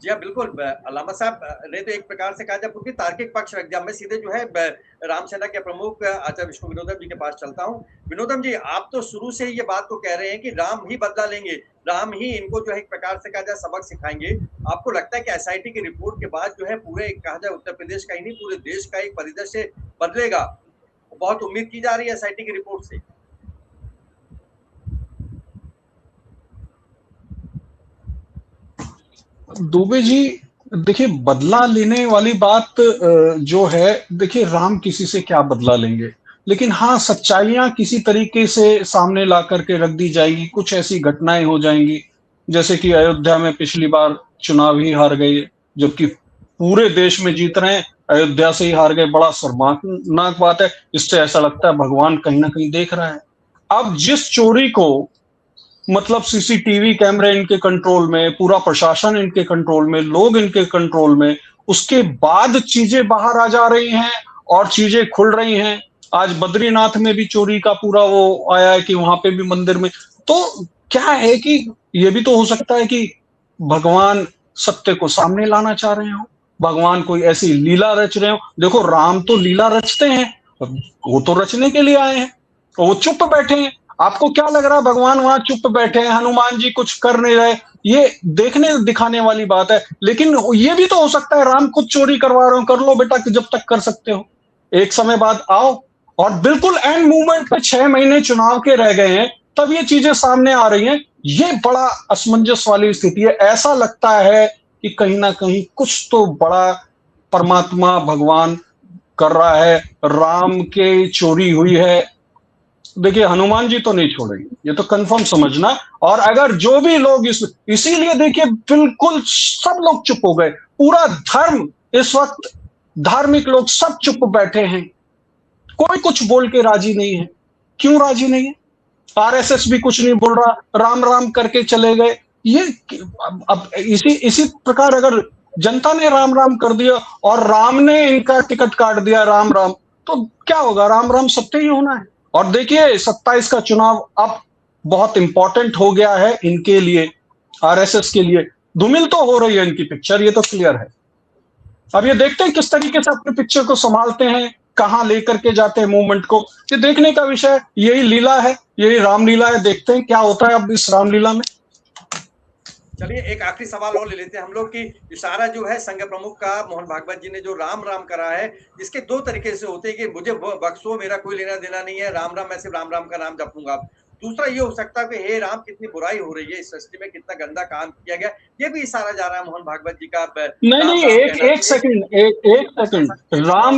जी हाँ, बिल्कुल अल्लामा साहब ने तो एक प्रकार से कहा जब उनकी तार्किक पक्ष रख दिया। मैं सीधे जो है राम सेना के प्रमुख आचार्य विष्णु विनोदम जी के पास चलता हूँ। विनोदम जी, आप तो शुरू से ही ये बात को कह रहे हैं कि राम ही बदला लेंगे, राम ही इनको जो है एक प्रकार से कहा जाए सबक सिखाएँगे। आपको लगता है कि एसआईटी की रिपोर्ट के बाद जो है पूरे कहा जाए उत्तर प्रदेश का ही नहीं पूरे देश का एक परिदृश्य बदलेगा? बहुत उम्मीद की जा रही है एसआईटी की रिपोर्ट से। दुबे जी, देखिए बदला लेने वाली बात जो है, देखिए राम किसी से क्या बदला लेंगे, लेकिन हाँ सच्चाइयां किसी तरीके से सामने ला करके रख दी जाएगी। कुछ ऐसी घटनाएं हो जाएंगी जैसे कि अयोध्या में पिछली बार चुनाव ही हार गए, जबकि पूरे देश में जीत रहे हैं, अयोध्या से ही हार गए। बड़ा शर्मनाक बात है। इससे ऐसा लगता है भगवान कहीं ना कहीं देख रहा है। अब जिस चोरी को, मतलब सीसीटीवी कैमरे इनके कंट्रोल में, पूरा प्रशासन इनके कंट्रोल में, लोग इनके कंट्रोल में, उसके बाद चीजें बाहर आ जा रही हैं और चीजें खुल रही हैं। आज बद्रीनाथ में भी चोरी का पूरा वो आया है कि वहां पे भी मंदिर में, तो क्या है कि ये भी तो हो सकता है कि भगवान सत्य को सामने लाना चाह रहे हो, भगवान कोई ऐसी लीला रच रहे हो। देखो राम तो लीला रचते हैं, वो तो रचने के लिए आए हैं, वो चुप बैठे हैं। आपको क्या लग रहा है भगवान वहां चुप बैठे हैं, हनुमान जी कुछ कर नहीं रहे? ये देखने दिखाने वाली बात है। लेकिन ये भी तो हो सकता है राम खुद चोरी करवा रहे हो, कर लो बेटा कि जब तक कर सकते हो, एक समय बाद आओ। और बिल्कुल एंड मूवमेंट पे 6 महीने चुनाव के रह गए हैं, तब ये चीजें सामने आ रही हैं। ये बड़ा असमंजस वाली स्थिति है। ऐसा लगता है कि कहीं ना कहीं कुछ तो बड़ा परमात्मा भगवान कर रहा है। राम के चोरी हुई है, देखिए हनुमान जी तो नहीं छोड़ेंगे, ये तो कंफर्म समझना। और अगर जो भी लोग इसीलिए देखिए बिल्कुल सब लोग चुप हो गए। पूरा धर्म इस वक्त, धार्मिक लोग सब चुप बैठे हैं, कोई कुछ बोल के राजी नहीं है। क्यों राजी नहीं है? आरएसएस भी कुछ नहीं बोल रहा, राम राम करके चले गए। ये अब इसी इसी प्रकार अगर जनता ने राम राम कर दिया और राम ने इनका टिकट काट दिया राम राम, तो क्या होगा? राम राम सत्य ही होना है। और देखिए 27 का चुनाव अब बहुत इंपॉर्टेंट हो गया है इनके लिए, आरएसएस के लिए। धूमिल तो हो रही है इनकी पिक्चर, ये तो क्लियर है। अब ये देखते हैं किस तरीके से अपने पिक्चर को संभालते हैं, कहां लेकर के जाते हैं मूवमेंट को। ये देखने का विषय, यही लीला है, यही रामलीला है। देखते हैं क्या होता है अब इस रामलीला में। चलिए एक आखिरी सवाल और ले लेते हैं हम लोग कि इशारा जो है संघ प्रमुख का मोहन भागवत जी ने जो राम राम करा है, इसके दो तरीके से होते हैं कि मुझे बख्शो, मेरा कोई लेना देना नहीं है, राम राम, मैं सिर्फ राम राम का नाम जपूंगा। दूसरा ये हो सकता है कि हे राम कितनी बुराई हो रही है इस सृष्टि में, कितना गंदा काम किया गया। ये भी इशारा जा रहा है मोहन भागवत जी का नहीं राम नहीं, राम एक कहना। एक सेकंड, एक सेकंड। राम